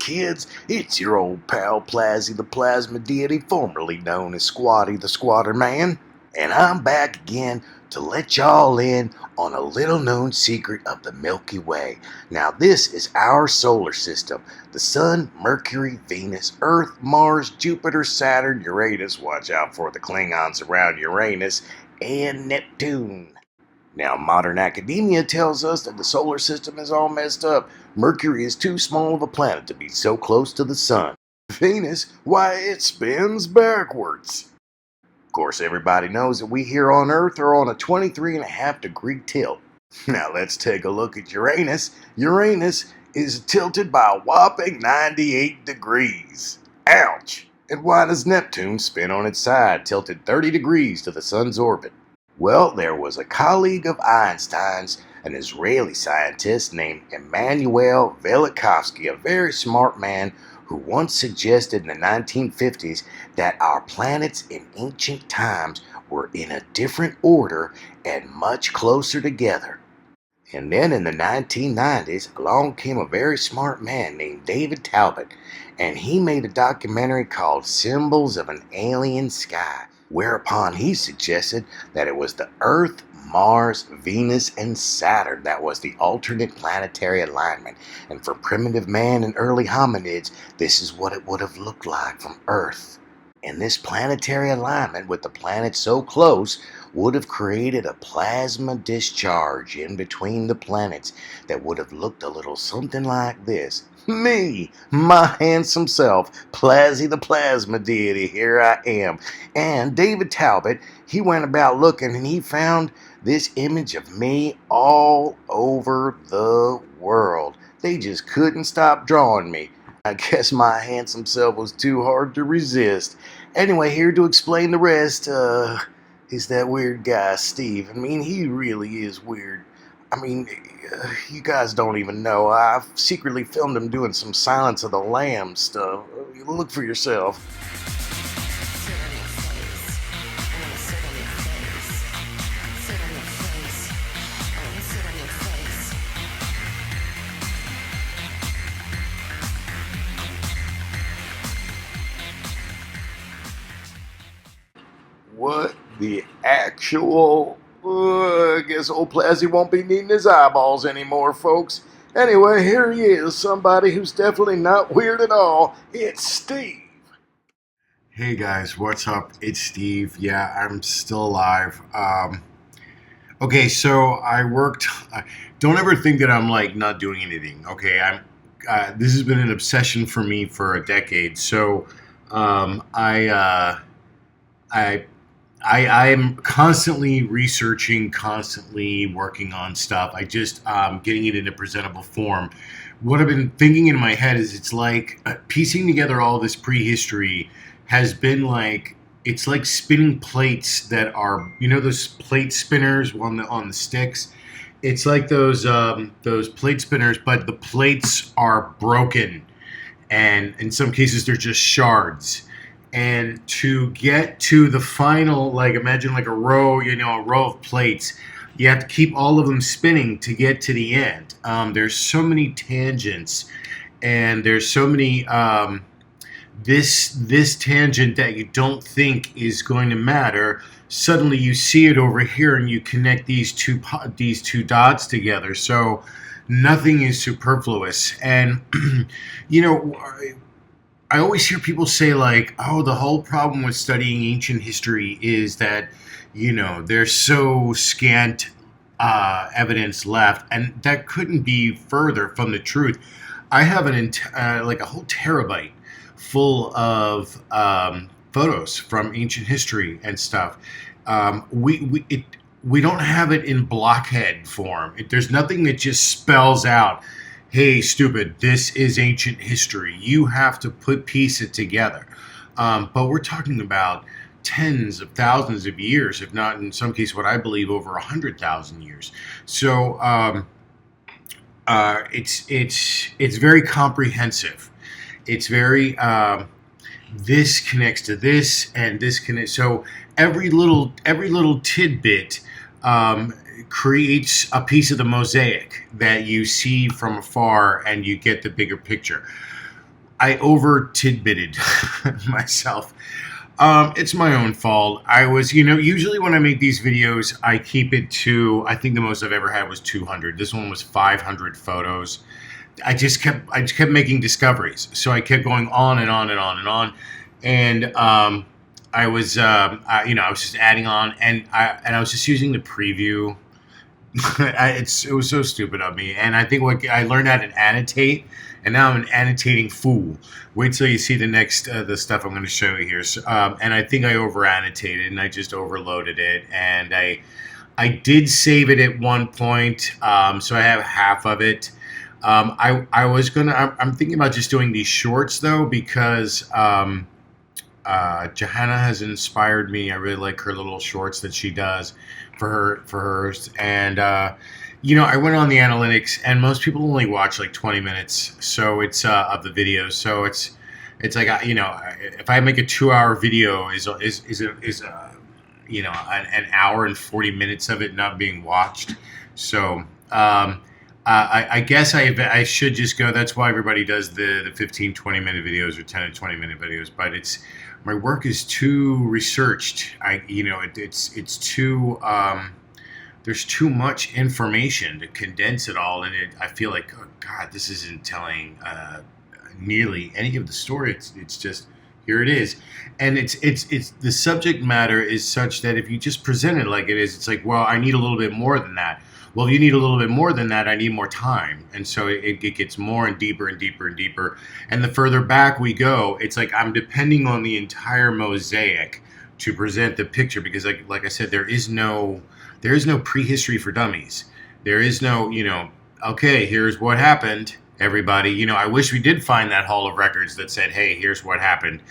kids? It's your old pal Plazzy the Plasma Deity, formerly known as Squatty the Squatter Man, and I'm back again to let y'all in on a little known secret of the Milky Way. Now this is our solar system: the Sun, Mercury, Venus, Earth, Mars, Jupiter, Saturn, Uranus, watch out for the Klingons around Uranus, and Neptune. Now, modern academia tells us that the solar system is all messed up. Mercury is too small of a planet to be so close to the Sun. Venus, why, it spins backwards. Of course, everybody knows that we here on Earth are on a 23.5-degree tilt. Now, let's take a look at Uranus. Uranus is tilted by a whopping 98 degrees. Ouch! And why does Neptune spin on its side, tilted 30 degrees to the Sun's orbit? Well, there was a colleague of Einstein's, an Israeli scientist named Emanuel Velikovsky, a very smart man who once suggested in the 1950s that our planets in ancient times were in a different order and much closer together. And then in the 1990s, along came a very smart man named David Talbot, and he made a documentary called Symbols of an Alien Sky, whereupon he suggested that it was the Earth, Mars, Venus, and Saturn that was the alternate planetary alignment. And for primitive man and early hominids, this is what it would have looked like from Earth. And this planetary alignment with the planets so close would have created a plasma discharge in between the planets that would have looked a little something like this. Me, my handsome self, Plazzy the Plasma Deity, here I am. And David Talbot, he went about looking and he found this image of me all over the world. They just couldn't stop drawing me. I guess my handsome self was too hard to resist. Anyway, here to explain the rest, is that weird guy, Steve. I mean, he really is weird. I mean, you guys don't even know. I've secretly filmed him doing some Silence of the Lambs stuff. Look for yourself. What the actual... I guess old Plazzy won't be needing his eyeballs anymore, folks. Anyway, here he is, somebody who's definitely not weird at all. It's Steve. Hey guys, what's up? It's Steve. Yeah, I'm still alive. Okay, so I worked... don't ever think that I'm like not doing anything. Okay, this has been an obsession for me for a decade. So I'm constantly researching, constantly working on stuff. I just getting it in a presentable form. What I've been thinking in my head is it's like piecing together all this prehistory has been like, it's like spinning plates that are, you know, those plate spinners on the sticks. It's like those plate spinners, but the plates are broken, and in some cases they're just shards. And to get to the final, like imagine like a row of plates, you have to keep all of them spinning to get to the end. There's so many tangents, and there's so many this tangent that you don't think is going to matter. Suddenly you see it over here, and you connect these two dots together. So nothing is superfluous, and you know. I always hear people say like, oh, the whole problem with studying ancient history is that, you know, there's so scant evidence left, and that couldn't be further from the truth. I have like a whole terabyte full of photos from ancient history and stuff. We don't have it in blockhead form. There's nothing that just spells out, hey, stupid, this is ancient history. You have to piece it together. But we're talking about tens of thousands of years, if not in some cases what I believe over 100,000 years. So it's very comprehensive. It's very this connects to this, and this connects. So every little tidbit creates a piece of the mosaic that you see from afar, and you get the bigger picture. I over tidbitted myself. It's my own fault. I was, usually when I make these videos, I keep it to, I think the most I've ever had was 200. This one was 500 photos. I just kept making discoveries. So I kept going on and on and on and on. And, I was just adding on, and I was just using the preview. It was so stupid of me, and I think what I learned how to annotate, and now I'm an annotating fool. Wait till you see the next the stuff I'm going to show you here. So, and I think I over annotated, and I just overloaded it, and I did save it at one point, so I have half of it. I'm thinking about just doing these shorts though, because Johanna has inspired me. I really like her little shorts that she does for hers. And, I went on the analytics, and most people only watch like 20 minutes. So it's of the video. So it's like, if I make a 2-hour video, is an hour and 40 minutes of it not being watched. So, I guess I should just go. That's why everybody does the 15, 20-minute videos or 10 to 20-minute videos. But my work is too researched. It's too there's too much information to condense it all, and I feel like, oh God, this isn't telling nearly any of the story. It's just, here it is, and it's the subject matter is such that if you just present it like it is, it's like, well, I need a little bit more than that. Well, if you need a little bit more than that, I need more time. And so it gets more and deeper and deeper and deeper. And the further back we go, it's like I'm depending on the entire mosaic to present the picture, because like I said, there is no prehistory for dummies. There is no, okay, here's what happened, everybody. I wish we did find that hall of records that said, hey, here's what happened.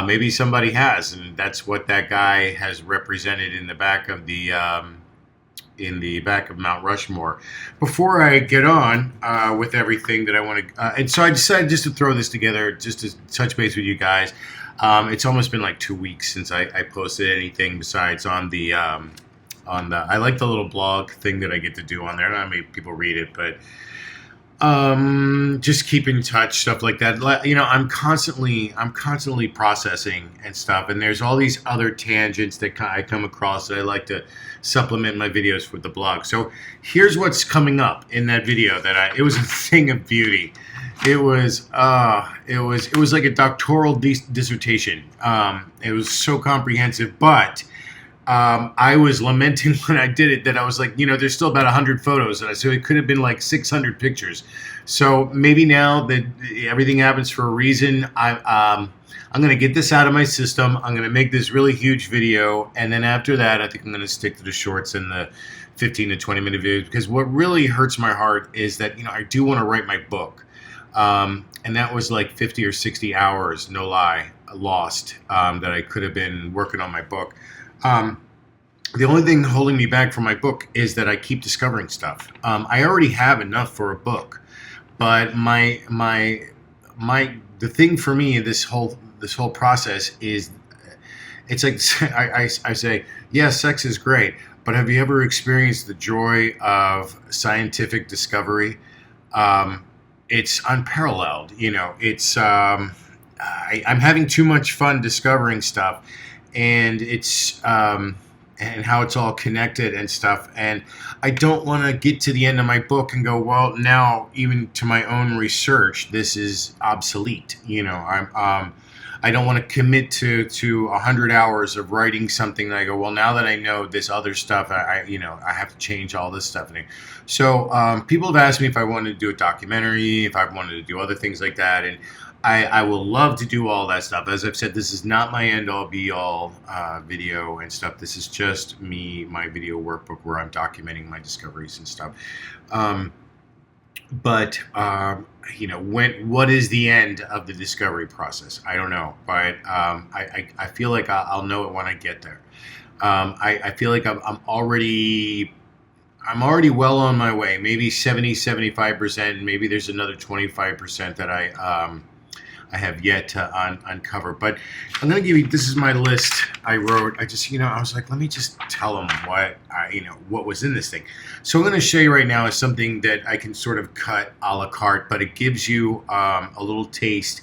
Maybe somebody has, and that's what that guy has represented in the back of Mount Rushmore. Before I get on with everything that I want to, and so I decided just to throw this together, just to touch base with you guys. It's almost been like 2 weeks since I posted anything besides on the I like the little blog thing that I get to do on there. I don't know how many people read it, but just keep in touch, stuff like that. I'm constantly processing and stuff, and there's all these other tangents that I come across that I like to supplement my videos with the blog. So here's what's coming up in that video it was a thing of beauty. It was like a doctoral dissertation. It was so comprehensive, but I was lamenting when I did it that I was like, there's still about 100 photos, so it could have been like 600 pictures. So maybe now that everything happens for a reason, I'm going to get this out of my system. I'm going to make this really huge video, and then after that, I think I'm going to stick to the shorts and the 15 to 20-minute videos, because what really hurts my heart is that, I do want to write my book. And that was like 50 or 60 hours, no lie, lost, that I could have been working on my book. The only thing holding me back from my book is that I keep discovering stuff. I already have enough for a book, but the thing for me in this whole process is, it's like I say, yes, sex is great, but have you ever experienced the joy of scientific discovery? It's unparalleled. It's I'm having too much fun discovering stuff, and it's and how it's all connected and stuff. And I don't want to get to the end of my book and go, well, now even to my own research, this is obsolete. I don't want to commit to 100 hours of writing something that I go, well, now that I know this other stuff, I have to change all this stuff. So people have asked me if I wanted to do a documentary, if I wanted to do other things like that. And I will love to do all that stuff. As I've said, this is not my end-all, be-all video and stuff. This is just my video workbook where I'm documenting my discoveries and stuff. What is the end of the discovery process? I don't know, but I feel like I'll know it when I get there. I feel like I'm already well on my way, maybe 70-75%. Maybe there's another 25% that I have yet to uncover. But I'm going to give you, this is my list I wrote. I just, I was like, let me just tell them what was in this thing. So I'm going to show you right now is something that I can sort of cut a la carte, but it gives you a little taste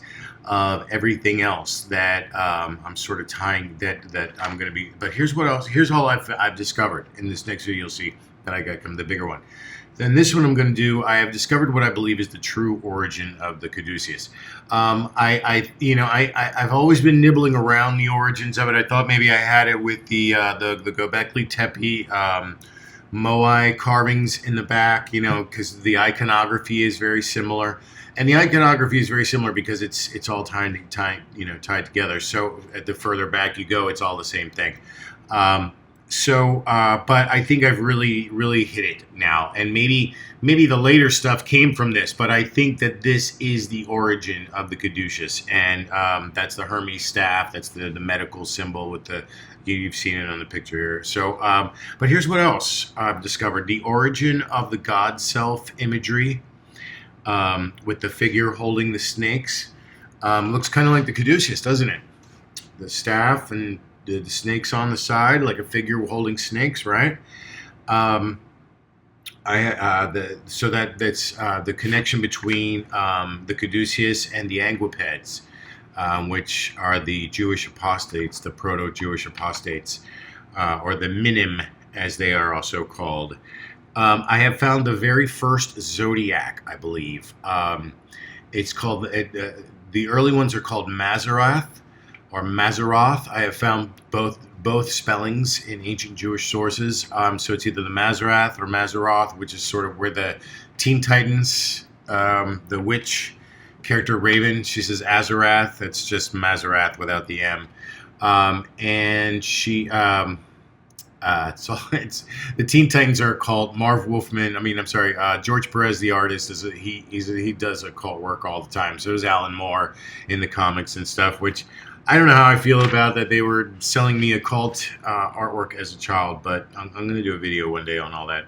of everything else that I'm sort of tying that I'm going to be. But here's what else. Here's all I've discovered in this next video. You'll see that I got the bigger one. Then this one I'm going to do. I have discovered what I believe is the true origin of the Caduceus. I've always been nibbling around the origins of it. I thought maybe I had it with the Göbekli Tepe Moai carvings in the back, because the iconography is very similar. And the iconography is very similar because it's all tied together. So the further back you go, it's all the same thing. But I think I've really hit it now. And maybe the later stuff came from this, but I think that this is the origin of the Caduceus. And that's the Herme staff. That's the medical symbol with you've seen it on the picture here. So, but here's what else I've discovered. The origin of the God self imagery. With the figure holding the snakes. Looks kind of like the Caduceus, doesn't it? The staff and the snakes on the side, like a figure holding snakes, right? That's the connection between the Caduceus and the Anguipeds, which are the Jewish apostates, the Proto-Jewish apostates, or the Minim, as they are also called. I have found the very first zodiac, I believe. It's called, the early ones are called Mazarath or Mazaroth. I have found both spellings in ancient Jewish sources. So it's either the Mazarath or Mazaroth, which is sort of where the Teen Titans, the witch character Raven, she says Azarath. It's just Mazarath without the M. And she... it's the Teen Titans are called Marv Wolfman. George Perez, the artist, he does occult work all the time. So does Alan Moore in the comics and stuff. Which I don't know how I feel about that. They were selling me occult artwork as a child, but I'm going to do a video one day on all that.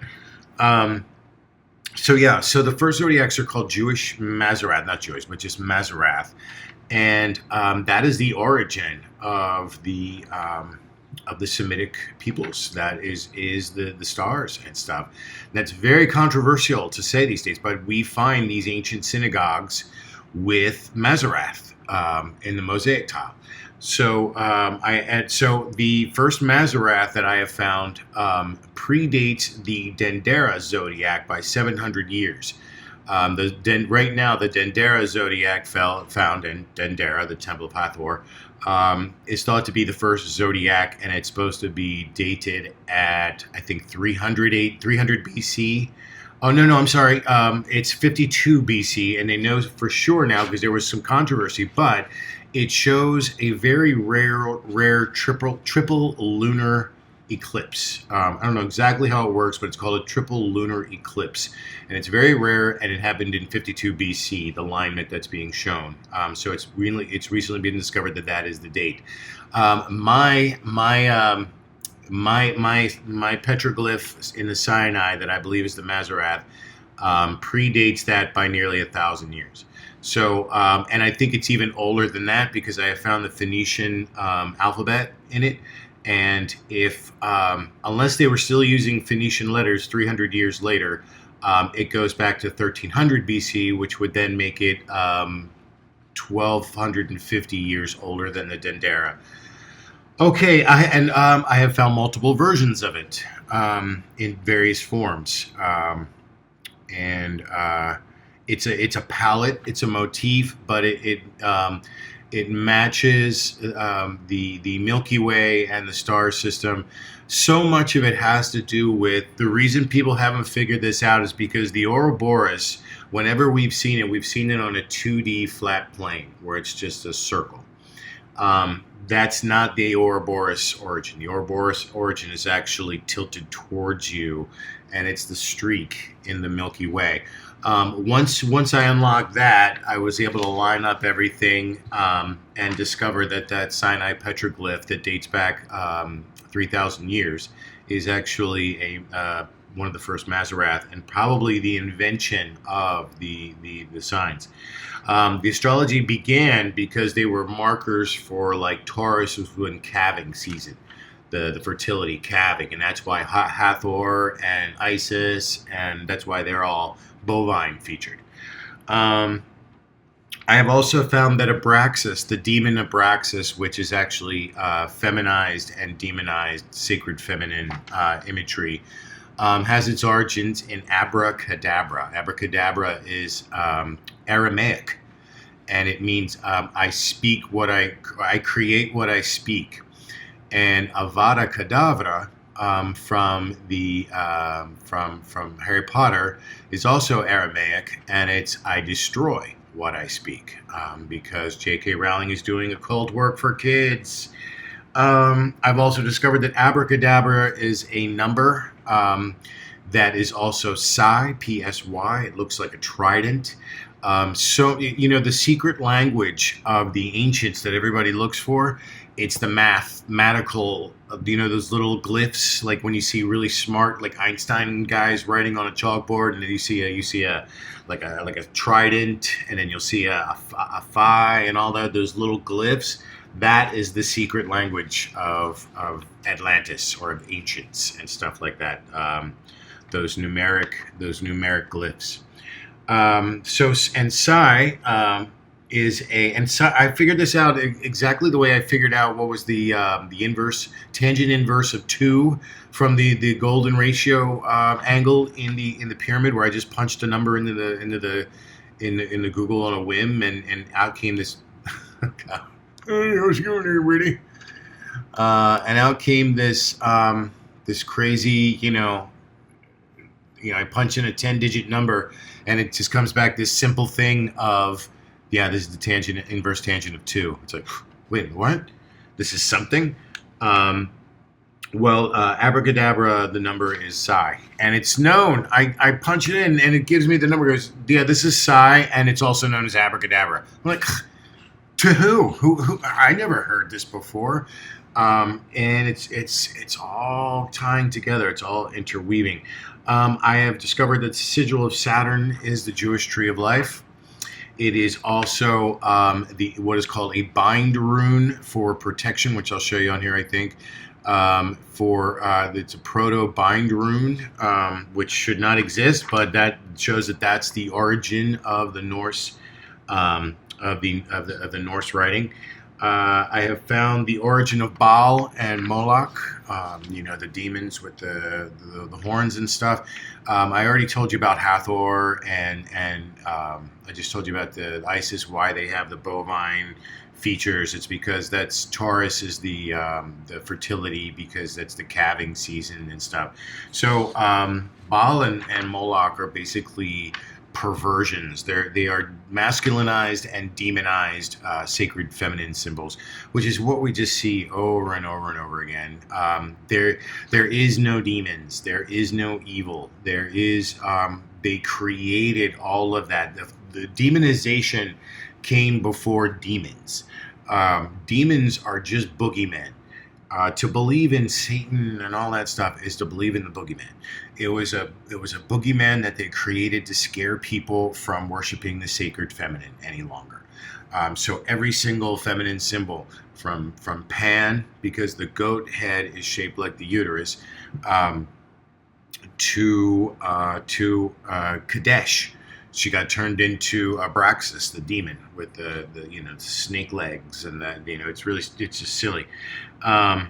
So the first zodiacs are called Jewish Mazarath, not Jewish, but just Mazarath, and that is the origin of the Semitic peoples. That is the stars and stuff. And that's very controversial to say these days, but we find these ancient synagogues with Mazarath in the mosaic tile. So the first Mazarath that I have found predates the Dendera zodiac by 700 years. Right now, the Dendera zodiac found in Dendera, the Temple of Hathor, is thought to be the first zodiac, and it's supposed to be dated at, I think, 300 BC. Oh, no, I'm sorry. It's 52 BC, and they know for sure now because there was some controversy, but it shows a very rare triple lunar eclipse. I don't know exactly how it works, but it's called a triple lunar eclipse, and it's very rare, and it happened in 52 BC, the alignment that's being shown. So it's recently been discovered that is the date. My petroglyph in the Sinai that I believe is the Mazarath predates that by nearly 1,000 years. So, and I think it's even older than that because I have found the Phoenician alphabet in it. And if, unless they were still using Phoenician letters 300 years later, it goes back to 1300 BC, which would then make it 1250 years older than the Dendera. Okay, I have found multiple versions of it in various forms, it's a palette, it's a motif, but it matches the Milky Way and the star system. So much of it has to do with the reason people haven't figured this out is because the Ouroboros, whenever we've seen it on a 2D flat plane where it's just a circle. That's not the Ouroboros origin. The Ouroboros origin is actually tilted towards you, and it's the streak in the Milky Way. Once I unlocked that, I was able to line up everything and discover that Sinai petroglyph that dates back 3,000 years is actually one of the first Mazarath and probably the invention of the signs. The astrology began because they were markers for like Taurus was in calving season, the fertility calving, and that's why Hathor and Isis, and that's why they're all bovine featured. I have also found that Abraxas, the demon Abraxas, which is actually feminized and demonized sacred feminine imagery, has its origins in abracadabra. Abracadabra is Aramaic, and it means I speak what I create what I speak. And Avada Kedavra from the from Harry Potter is also Aramaic, and it's I destroy what I speak, because J.K. Rowling is doing occult work for kids. I've also discovered that abracadabra is a number that is also psi, P-S-Y. It looks like a trident. So, the secret language of the ancients that everybody looks for, it's the mathematical, those little glyphs, like when you see really smart, like Einstein guys writing on a chalkboard, and then you see a like a trident, and then you'll see a phi and all that, those little glyphs. That is the secret language of Atlantis, or of ancients and stuff like that. Those numeric glyphs. And psi and psi, I figured this out exactly the way I figured out what was the inverse, tangent inverse of 2 from the golden ratio angle in the pyramid, where I just punched a number into the Google on a whim, and out came this. Hey, how's it going here, Whitty? And out came this this crazy, I punch in a 10-digit number, and it just comes back this simple thing of, this is the inverse tangent of 2. It's like, wait, what? This is something? Abracadabra, the number is psi, and it's known. I punch it in, and it gives me the number. It goes, this is psi, and it's also known as abracadabra. I'm like, to who? Who? I never heard this before. And it's all tying together. It's all interweaving. I have discovered that the sigil of Saturn is the Jewish tree of life. It is also what is called a bind rune for protection, which I'll show you on here, I think. It's a proto bind rune, which should not exist, but that shows that that's the origin of the Norse of the Norse writing. I have found the origin of Baal and Moloch, the demons with the horns and stuff. I already told you about Hathor, and I just told you about the Isis, why they have the bovine features. It's because that's Taurus is the fertility, because that's the calving season and stuff. So Baal and Moloch are basically perversions. They are masculinized and demonized sacred feminine symbols, which is what we just see over and over and over again. There is no demons. There is no evil. There is they created all of that. The demonization came before demons. Demons are just boogeymen. To believe in Satan and all that stuff is to believe in the boogeyman. It was a boogeyman that they created to scare people from worshiping the sacred feminine any longer. So every single feminine symbol, from Pan, because the goat head is shaped like the uterus, to Kadesh. She got turned into Abraxas, the demon with the snake legs, and that it's just silly. So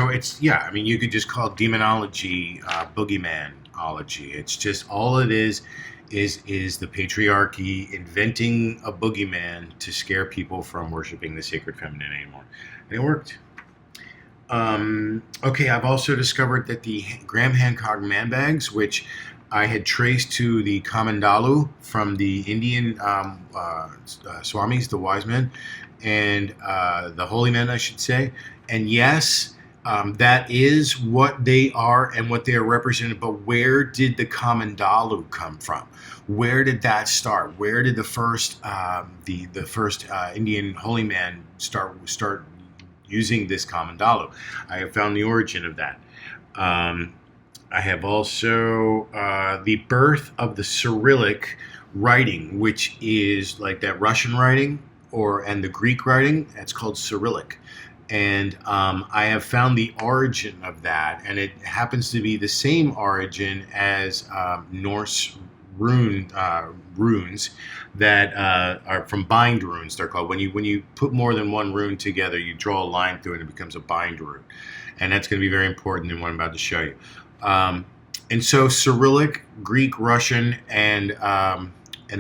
it's you could just call demonology boogeymanology. It's just all it is the patriarchy inventing a boogeyman to scare people from worshiping the sacred feminine anymore, and it worked. Okay, I've also discovered that the Graham Hancock man bags, which I had traced to the Kamandalu from the Indian Swamis, the wise men, and the holy men, I should say. And yes, that is what they are and what they are represented. But where did the Kamandalu come from? Where did that start? Where did the first Indian holy man start using this Kamandalu? I have found the origin of that. I have also the birth of the Cyrillic writing, which is like that Russian writing and the Greek writing. That's called Cyrillic. And I have found the origin of that, and it happens to be the same origin as Norse runes that are from bind runes. They're called when you put more than one rune together, you draw a line through it, and it becomes a bind rune, and that's going to be very important in what I'm about to show you. And so Cyrillic, Greek, Russian, and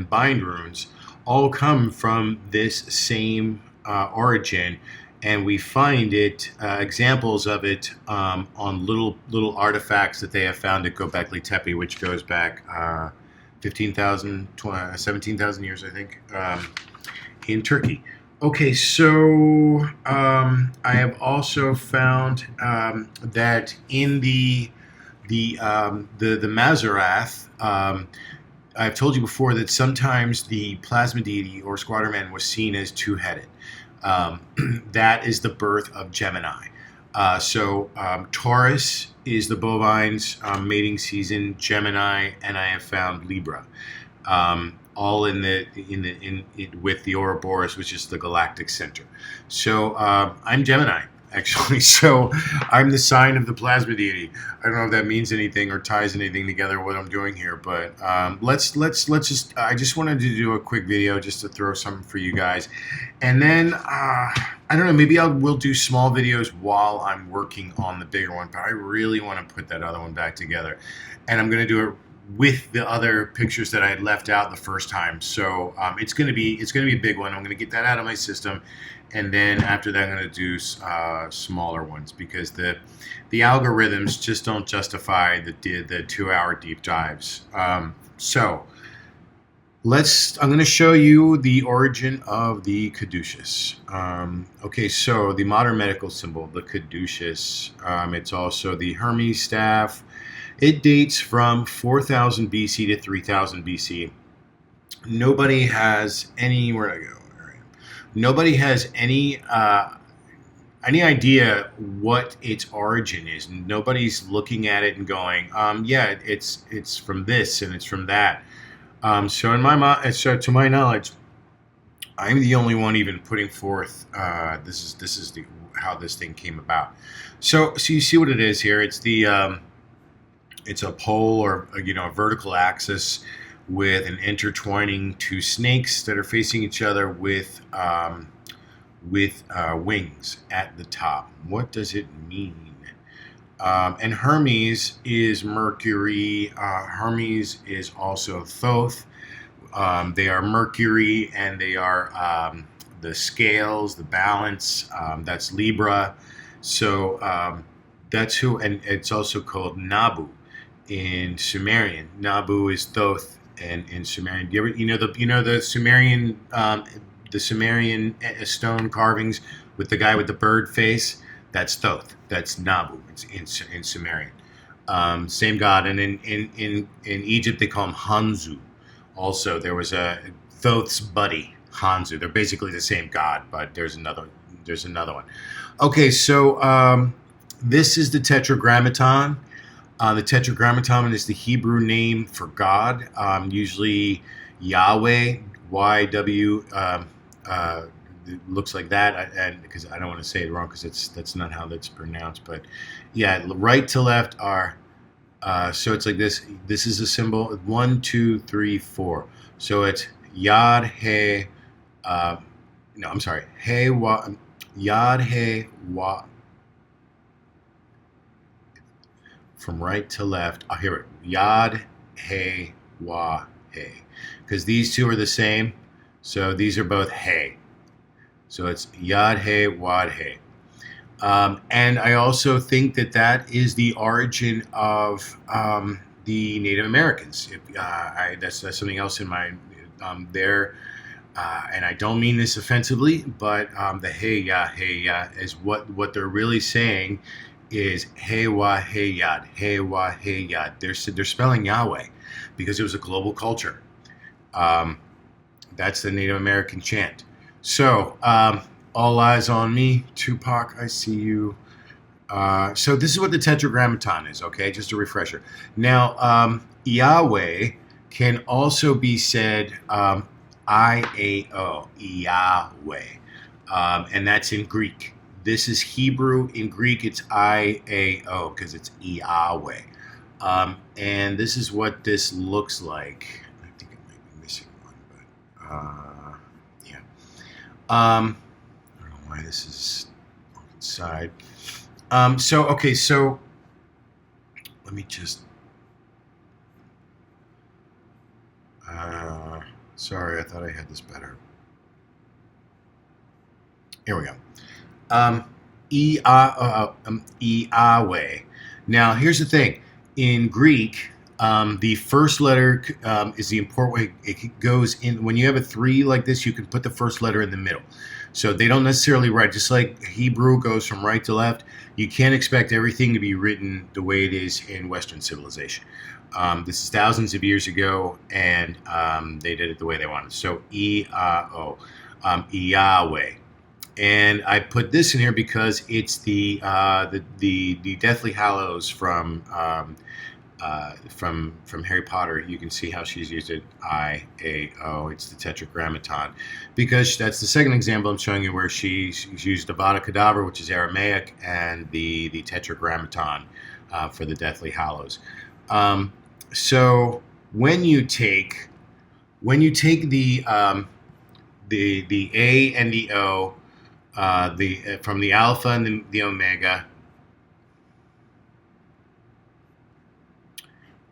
bind runes all come from this same origin, and we find it examples of it on little artifacts that they have found at Göbekli Tepe, which goes back 15,000, 17,000 years, I think, in Turkey. Okay, so I have also found that in the Mazarath, I've told you before that sometimes the plasma deity or squatterman was seen as two-headed. That is the birth of Gemini. So Taurus is the bovine's mating season, Gemini, and I have found Libra, all with the Ouroboros, which is the galactic center. So I'm Gemini, actually. So I'm the sign of the plasma deity. I don't know if that means anything or ties anything together what I'm doing here, but let's just. I just wanted to do a quick video just to throw something for you guys, and then I don't know. Maybe we'll do small videos while I'm working on the bigger one, but I really want to put that other one back together, and I'm going to do it with the other pictures that I had left out the first time. So it's going to be a big one. I'm going to get that out of my system. And then after that, I'm going to do smaller ones because the algorithms just don't justify the 2-hour deep dives. So I'm going to show you the origin of the Caduceus. Okay, so the modern medical symbol, the Caduceus. It's also the Herme staff. It dates from 4000 BC to 3000 BC. Nobody has any. Where'd I go? Nobody has any idea what its origin is. Nobody's looking at it and going, yeah, it's from this and it's from that. So to my knowledge, I'm the only one even putting forth. This is how this thing came about. So you see what it is here. It's it's a pole or a vertical axis with an intertwining two snakes that are facing each other with wings at the top. What does it mean? And Hermes is Mercury. Hermes is also Thoth. They are Mercury, and they are the scales, the balance. That's Libra. So that's who, and it's also called Nabu in Sumerian. Nabu is Thoth. And in Sumerian, the Sumerian stone carvings with the guy with the bird face. That's Thoth. That's Nabu. It's in Sumerian. Same god. And in Egypt they call him Hanzu. Also, there was a Thoth's buddy Hanzu. They're basically the same god, but there's another one. Okay, so this is the Tetragrammaton. The Tetragrammaton is the Hebrew name for God, usually Yahweh, YW. It looks like that, and because I don't want to say it wrong, because that's not how that's pronounced. But yeah, right to left are. So it's like this. This is a symbol. 1, 2, 3, 4. So it's Yad He. No, I'm sorry. He Wa. Yad He Wa. From right to left. Oh, here it. Yad He Wa He. Because these two are the same. So these are both He. So it's Yad He Wad He. And I also think that is the origin of the Native Americans. That's something else in my there. And I don't mean this offensively, but the Hey Ya is what they're really saying is Hey Wa Hey Yad, Hey Wa Hey Yad. They're spelling Yahweh because it was a global culture. That's the Native American chant. So all eyes on me, Tupac. I see you. So this is what the Tetragrammaton is. Okay, just a refresher. Now Yahweh can also be said IAO, Yahweh, and that's in Greek. This is Hebrew. In Greek, it's IAO because it's Yahweh. And this is what this looks like. Yeah. I don't know why this is on the side. Okay, so let me just. Sorry, I thought I had this better. Here we go. Iawe. Now, here's the thing. In Greek, the first letter is the important way. It goes in. When you have a 3 like this, you can put the first letter in the middle. So they don't necessarily write, just like Hebrew goes from right to left. You can't expect everything to be written the way it is in Western civilization. This is thousands of years ago, and they did it the way they wanted. So I-A-O, Yahweh. And I put this in here because it's the Deathly Hallows from Harry Potter. You can see how she's used it. I-A-O. It's the Tetragrammaton, because that's the second example I'm showing you where she's used Avada Kedavra, which is Aramaic, and the Tetragrammaton for the Deathly Hallows. So when you take the A and the O, from the alpha and the omega,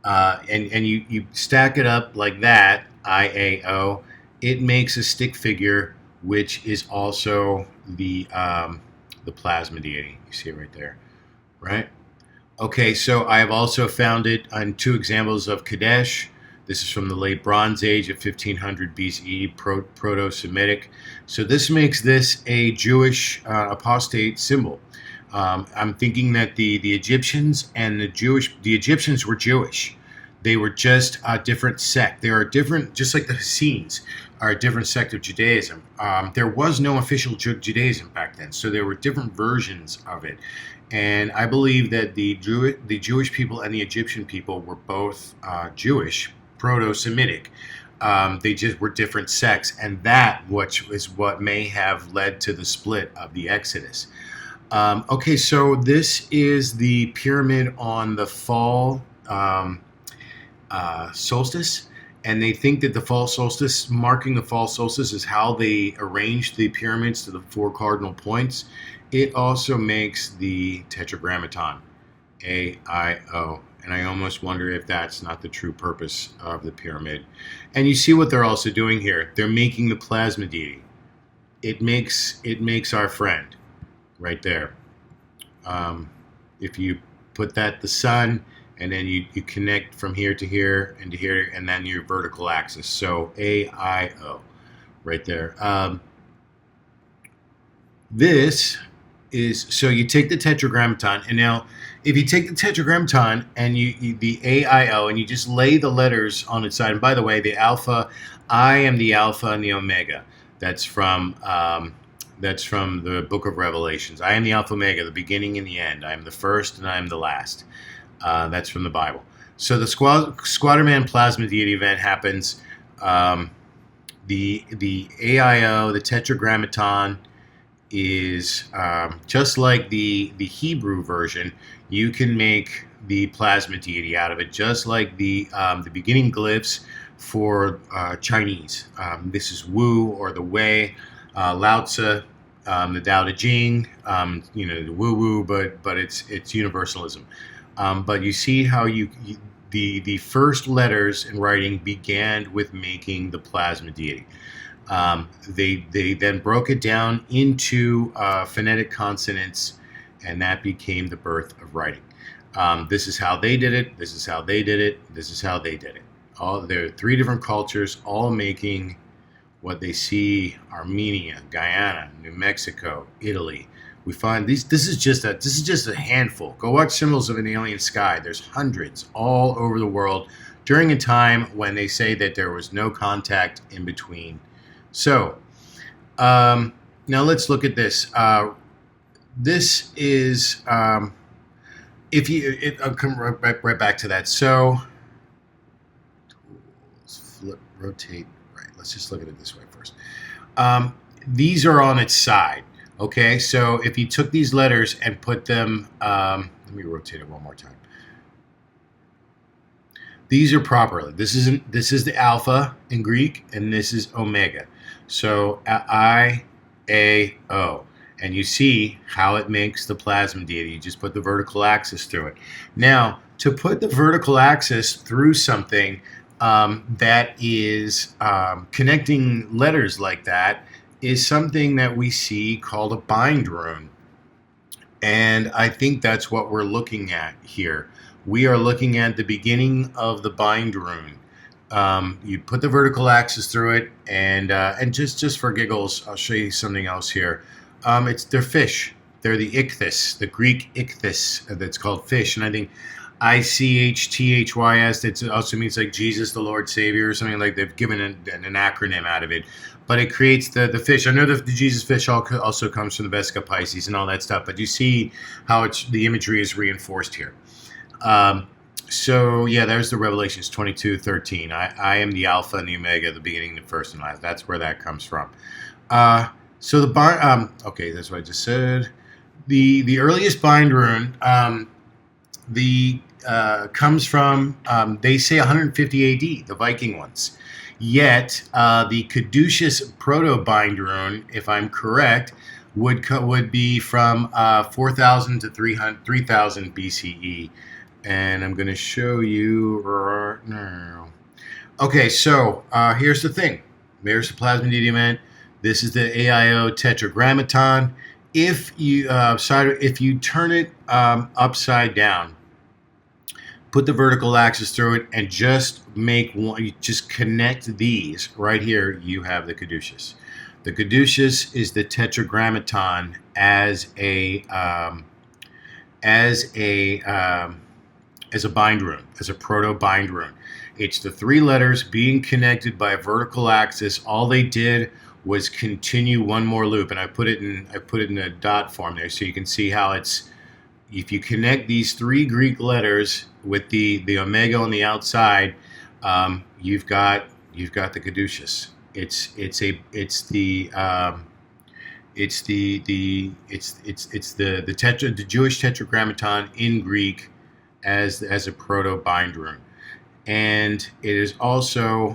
and you stack it up like that, IAO, it makes a stick figure, which is also the plasma deity. You see it right there, right? Okay, so I have also found it on 2 examples of Kadesh. This is from the late Bronze Age of 1500 BCE, Proto-Semitic. So this makes this a Jewish apostate symbol. I'm thinking that the Egyptians and the Egyptians were Jewish. They were just a different sect. They are different, just like the Essenes are a different sect of Judaism. There was no official Judaism back then, so there were different versions of it. And I believe that the Jewish people and the Egyptian people were both Jewish, Proto-Semitic. They just were different sects, and that is what may have led to the split of the Exodus. Okay, so this is the pyramid on the fall solstice, and they think that the fall solstice, marking the fall solstice, is how they arranged the pyramids to the 4 cardinal points. It also makes the Tetragrammaton, A-I-O. And I almost wonder if that's not the true purpose of the pyramid. And you see what they're also doing here. They're making the plasma deity. It makes our friend right there. If you put that the sun, and then you connect from here to here and to here, and then your vertical axis. So A-I-O right there. This is, so you take the Tetragrammaton, and now if you take the Tetragrammaton and the AIO, and you just lay the letters on its side, and by the way, the alpha, I am the alpha and the omega. That's from the book of Revelations. I am the alpha omega, the beginning and the end. I am the first and I am the last. That's from the Bible. So the Squatterman plasma deity event happens. The AIO, the Tetragrammaton, is just like the Hebrew version. You can make the plasma deity out of it, just like the beginning glyphs for Chinese. This is Wu, or the Wei, Lao Tzu, the Tao Te Ching. The Wu, but it's universalism. But you see how the first letters in writing began with making the plasma deity. They then broke it down into phonetic consonants, and that became the birth of writing. This is how they did it. This is how they did it. This is how they did it. There are 3 different cultures, all making what they see: Armenia, Guyana, New Mexico, Italy. We find these. This is just a handful. Go watch Symbols of an Alien Sky. There's hundreds all over the world during a time when they say that there was no contact in between. So now let's look at this. This is I'll come right back to that. So flip, rotate. Right. Let's just look at it this way first. These are on its side. Okay, so if you took these letters and put them, let me rotate it one more time. These are properly. This is the alpha in Greek, and this is omega. So I, A, O. And you see how it makes the plasma deity. You just put the vertical axis through it. Now, to put the vertical axis through something that is connecting letters like that is something that we see called a bind rune. And I think that's what we're looking at here. We are looking at the beginning of the bind rune. You put the vertical axis through it, and just for giggles, I'll show you something else here. They're fish. They're the ichthys, the Greek ichthys that's called fish, and I think ICHTHYS. That also means like Jesus, the Lord Savior, or something like they've given an acronym out of it. But it creates the fish. I know the Jesus fish also comes from the Vesica Pisces and all that stuff. But you see how the imagery is reinforced here. So yeah, there's the Revelations 22:13. I am the Alpha and the Omega, the beginning, the first and last. That's where that comes from. So the bind. Okay, that's what I just said. The earliest bind rune. Comes from they say 150 AD, the Viking ones. Yet the Caduceus proto bind rune, if I'm correct, would be from 4000 to 3000 BCE, and I'm going to show you right now. Okay, so here's the thing. There's the plasma deity event. This is the AIO Tetragrammaton. If you turn it upside down, put the vertical axis through it, and just make one. You just connect these right here. You have the Caduceus. The Caduceus is the Tetragrammaton as a bind rune, as a proto bind rune. It's the three letters being connected by a vertical axis. All they did was continue one more loop, and I put it in a dot form there, so you can see how it's. If you connect these three Greek letters with the omega on the outside, you've got the Caduceus. It's the Jewish Tetragrammaton in Greek as a proto bind rune, and it is also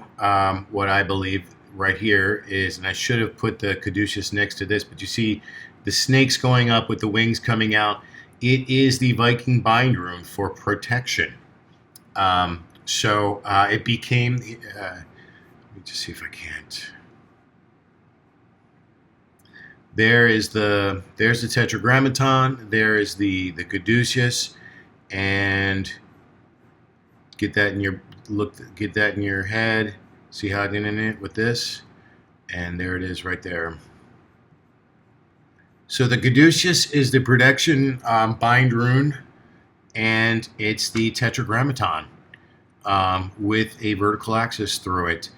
what I believe right here is, and I should have put the Caduceus next to this, but you see the snakes going up with the wings coming out. It is the Viking bind rune for protection. So it became. Let me just see if I can't. There's the Tetragrammaton. There is the Caduceus, and get that in your head. See how I did in it with this, and there it is right there. So the Caduceus is the protection bind rune, and it's the Tetragrammaton with a vertical axis through it.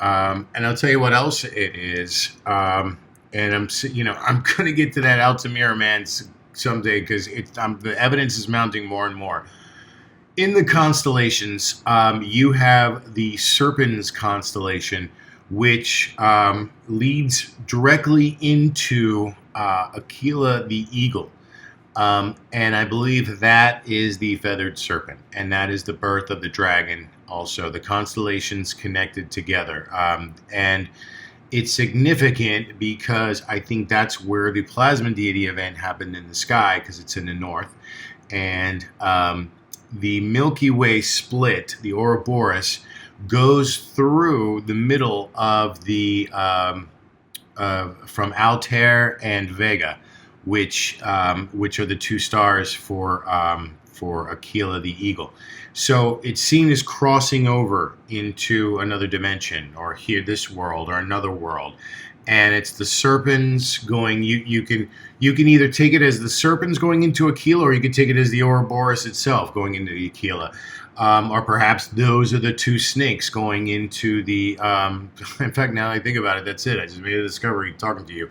And I'll tell you what else it is. And I'm going to get to that Altamira man someday, because the evidence is mounting more and more. In the constellations, you have the Serpens constellation, which leads directly into Aquila the eagle. And I believe that is the feathered serpent, and that is the birth of the dragon. Also, the constellations connected together. And it's significant because I think that's where the plasma deity event happened in the sky, because it's in the north. And the Milky Way split, the Ouroboros, goes through the middle of the from Altair and Vega, which are the two stars for Aquila the eagle. So it's seen as crossing over into another dimension, or here, this world, or another world. And it's the serpents going. You can either take it as the serpents going into Aquila, or you can take it as the Ouroboros itself going into the Aquila. Or perhaps those are the two snakes going into the. In fact, now I think about it, that's it. I just made a discovery talking to you.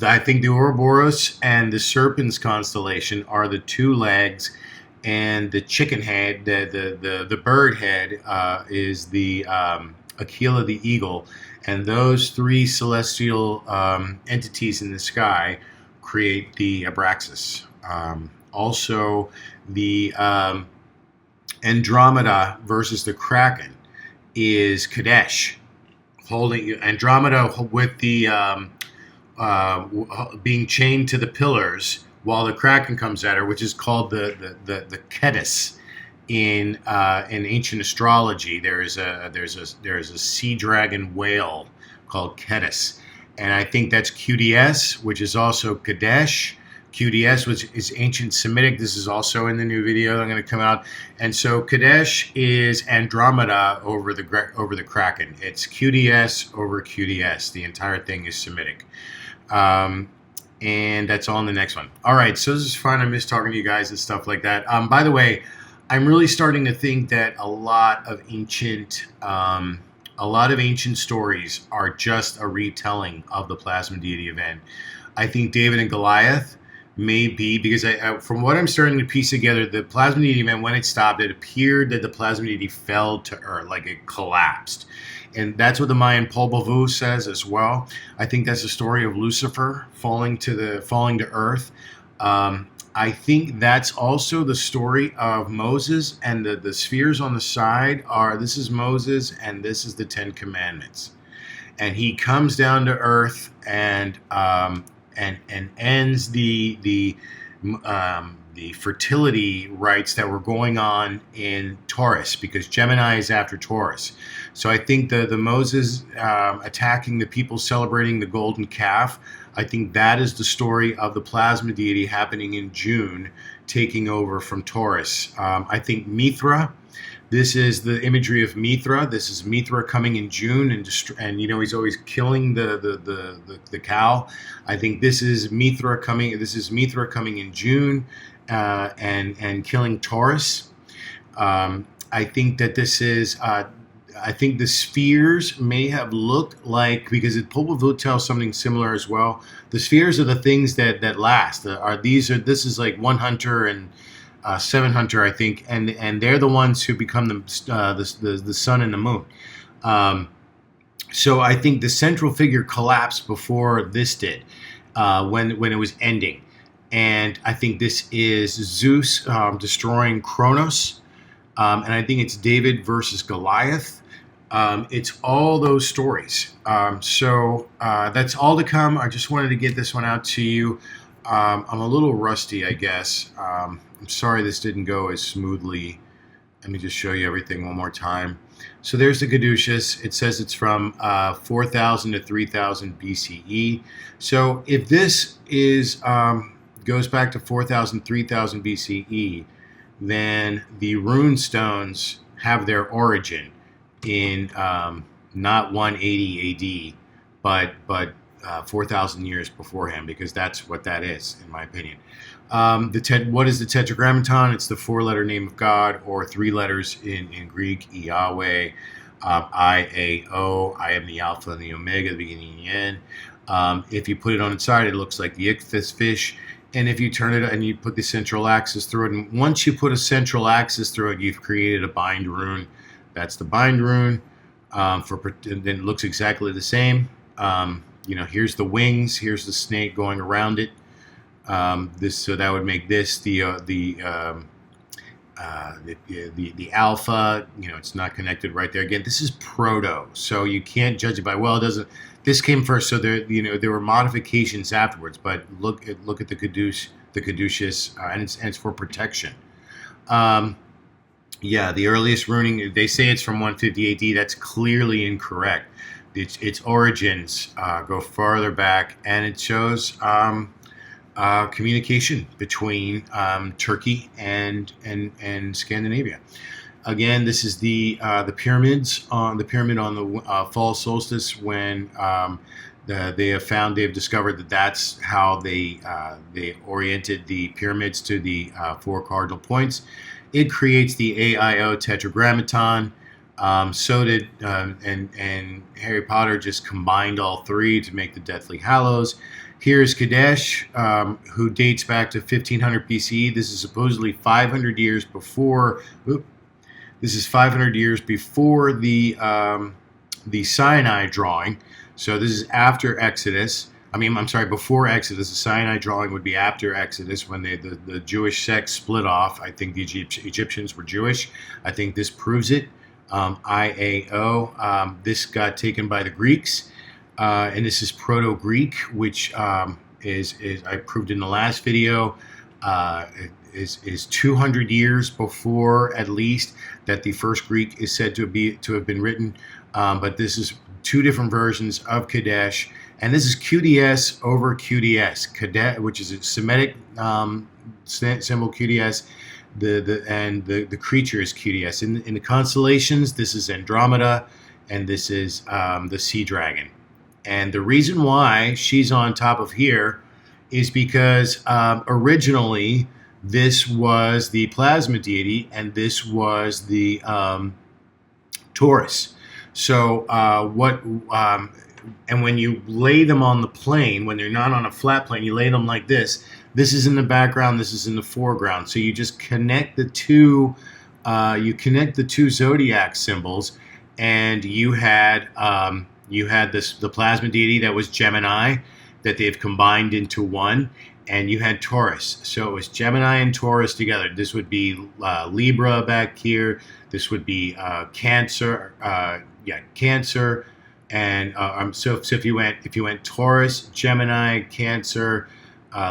I think the Ouroboros and the Serpens constellation are the two legs, and the chicken head, the bird head, is the Aquila the eagle, and those three celestial entities in the sky create the Abraxas. Also, the Andromeda versus the Kraken is Kadesh, holding Andromeda with the being chained to the pillars while the Kraken comes at her, which is called the Kedis in ancient astrology. There's a sea dragon whale called Kedis, and I think that's QDS, which is also Kadesh. QDS, which is ancient Semitic. This is also in the new video I'm going to come out. And so Kadesh is Andromeda over the Kraken. It's QDS over QDS. The entire thing is Semitic. And that's all in the next one. All right, so this is fun. I miss talking to you guys and stuff like that. By the way, I'm really starting to think that a lot of ancient stories are just a retelling of the plasma deity event. I think David and Goliath may be, because from what I'm starting to piece together, the plasma deity event, when it stopped, it appeared that the plasma deity fell to earth, like it collapsed. And that's what the Mayan Popol Vuh says as well. I think that's the story of Lucifer falling to earth. I think that's also the story of Moses, and the spheres on the side this is Moses and this is the Ten Commandments. And he comes down to earth and ends the fertility rites that were going on in Taurus, because Gemini is after Taurus. So I think the Moses attacking the people celebrating the golden calf, I think that is the story of the plasma deity happening in June, taking over from Taurus. I think Mithra, this is the imagery of Mithra. This is Mithra coming in June, and he's always killing the cow. I think this is Mithra coming. This is Mithra coming in June, and killing Taurus. I think that this is. I think the spheres may have looked like, because Popol Vuh tells something similar as well. The spheres are the things that last. This is like one hunter and seven hunter, I think, and they're the ones who become the sun and the moon. So I think the central figure collapsed before this did, when it was ending, and I think this is Zeus destroying Kronos, and I think it's David versus Goliath. It's all those stories. So that's all to come. I just wanted to get this one out to you. I'm a little rusty, I guess. I'm sorry this didn't go as smoothly. Let me just show you everything one more time. So there's the Caduceus. It says it's from 4000 to 3000 BCE. So if this goes back to 4000, 3000 BCE, then the rune stones have their origin in not 180 AD, but 4,000 years beforehand, because that's what that is, in my opinion. What is the Tetragrammaton? It's the four-letter name of God, or three letters in Greek, Yahweh, I-A-O, I am the Alpha and the Omega, the beginning and the end. If you put it on its side, it looks like the ichthys fish. And if you turn it and you put the central axis through it, and once you put a central axis through it, you've created a bind rune. That's the bind rune. Then it looks exactly the same. Here's the wings. Here's the snake going around it. So that would make this the alpha. It's not connected right there. Again, this is proto, so you can't judge it by, well, it doesn't. This came first, so there were modifications afterwards. But look at the Caduceus, and it's for protection. The earliest runing, they say it's from 150 AD. That's clearly incorrect. Its origins go farther back, and it shows communication between Turkey and Scandinavia. Again, this is the pyramids on the fall solstice, when they've discovered that that's how they oriented the pyramids to the four cardinal points. It creates the AIO Tetragrammaton. So did and Harry Potter just combined all three to make the Deathly Hallows. Here's Kadesh, who dates back to 1500 BCE. This is supposedly 500 years before. This is 500 years before the Sinai drawing. So this is after Exodus. I'm sorry, before Exodus. The Sinai drawing would be after Exodus, when the Jewish sect split off. I think the Egyptians were Jewish. I think this proves it. IAO. This got taken by the Greeks, and this is Proto Greek, which is I proved in the last video. Is 200 years before, at least, that the first Greek is said to have been written. But this is two different versions of Kadesh, and this is QDS over QDS. Kadesh, which is a Semitic symbol QDS. The creature is QDS. In the constellations, this is Andromeda, and this is the Sea Dragon. And the reason why she's on top of here is because originally this was the plasma deity, and this was the Taurus. So and when you lay them on the plane, when they're not on a flat plane, you lay them like this. This is in the background. This is in the foreground. So you just connect the two. You connect the two zodiac symbols, and you had the plasma deity that was Gemini, that they've combined into one, and you had Taurus. So it was Gemini and Taurus together. This would be Libra back here. This would be Cancer. Cancer. And so if you went Taurus, Gemini, Cancer,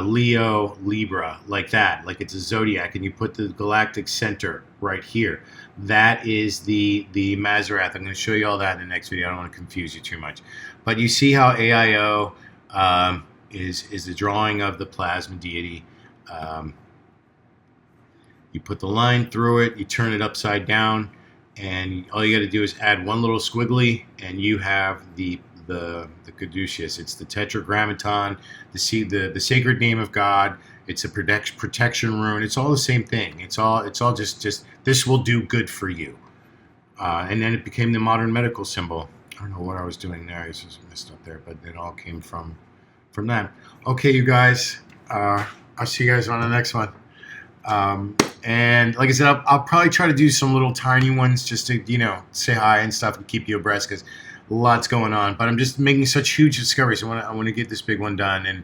Leo, Libra, like that, like it's a zodiac, and you put the galactic center right here. That is the Mazarath. I'm going to show you all that in the next video. I don't want to confuse you too much, but you see how AIO is the drawing of the plasma deity. You put the line through it, you turn it upside down, and all you got to do is add one little squiggly, and you have the Caduceus. It's the Tetragrammaton, the sacred name of God. It's a protection rune. It's all the same thing. It's all just this will do good for you. And then it became the modern medical symbol. I don't know what I was doing there. I was just messed up there, but it all came from that. Okay, you guys. I'll see you guys on the next one. And like I said, I'll probably try to do some little tiny ones just to, say hi and stuff and keep you abreast, because lots going on. But I'm just making such huge discoveries. I want to get this big one done. And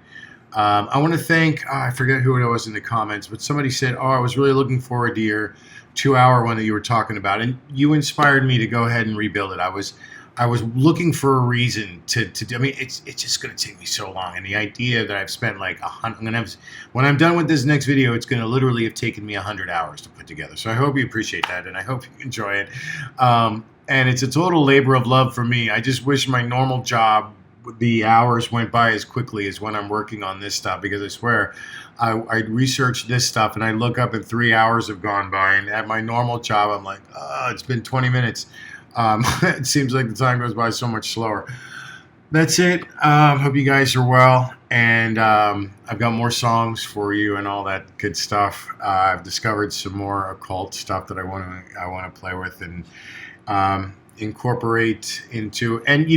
I want to thank, I forget who it was in the comments, but somebody said, I was really looking forward to your 2-hour one that you were talking about. And you inspired me to go ahead and rebuild it. I was looking for a reason to do. I mean, it's just going to take me so long. And the idea that I've spent like when I'm done with this next video, it's going to literally have taken me 100 hours to put together. So I hope you appreciate that, and I hope you enjoy it. And it's a total labor of love for me. I just wish my normal job, the hours went by as quickly as when I'm working on this stuff, because I swear I research this stuff and I look up and 3 hours have gone by, and at my normal job, I'm like, it's been 20 minutes. It seems like the time goes by so much slower. That's it. Hope you guys are well, and I've got more songs for you and all that good stuff. I've discovered some more occult stuff that I want to play with and incorporate into. And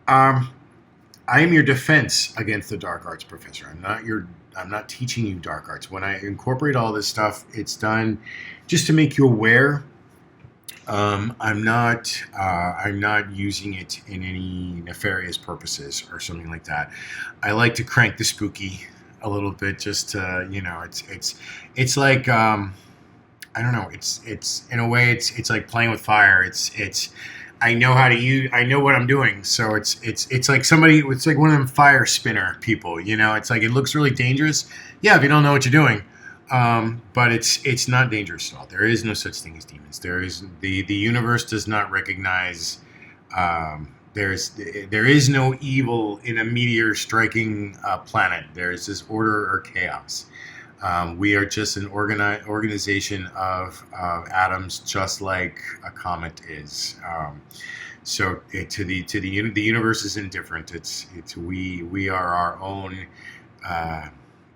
I am your defense against the dark arts, Professor. I'm not teaching you dark arts. When I incorporate all this stuff, it's done just to make you aware. I'm not using it in any nefarious purposes or something like that. I like to crank the spooky a little bit, just to, it's like, I don't know. It's in a way, it's like playing with fire. I know how to use. I know what I'm doing. So it's like somebody. It's like one of them fire spinner people. It's like it looks really dangerous. Yeah, if you don't know what you're doing. But it's not dangerous at all. There is no such thing as demons. There is the universe does not recognize. There is no evil in a meteor striking a planet. There is this order or chaos. We are just an organization of atoms, just like a comet is. So the universe is indifferent. We are our own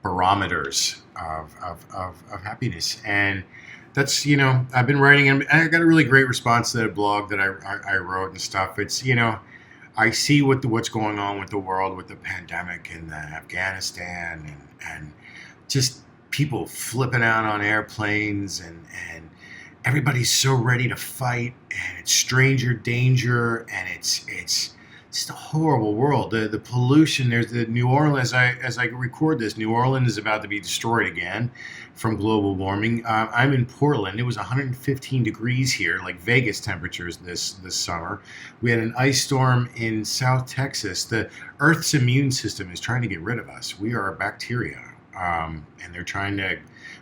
barometers of happiness, and that's I've been writing, and I got a really great response to that blog that I wrote and stuff. It's I see what's going on with the world, with the pandemic and the Afghanistan, and just people flipping out on airplanes, and everybody's so ready to fight, and it's stranger danger, and it's It's a horrible world. The pollution. There's the New Orleans. As I record this, New Orleans is about to be destroyed again from global warming. I'm in Portland. It was 115 degrees here, like Vegas temperatures this summer. We had an ice storm in South Texas. The Earth's immune system is trying to get rid of us. We are bacteria, and they're trying to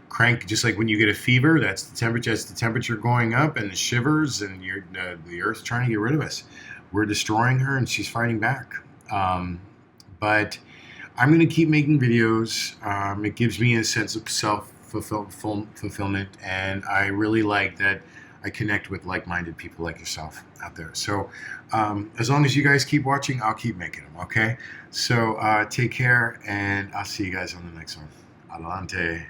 crank, just like when you get a fever. That's the temperature. That's the temperature going up, and the shivers, and the Earth's trying to get rid of us. We're destroying her, and she's fighting back. But I'm going to keep making videos. It gives me a sense of self-fulfillment, and I really like that I connect with like-minded people like yourself out there. So as long as you guys keep watching, I'll keep making them, okay? So take care, and I'll see you guys on the next one. Adelante.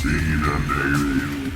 Being an alien.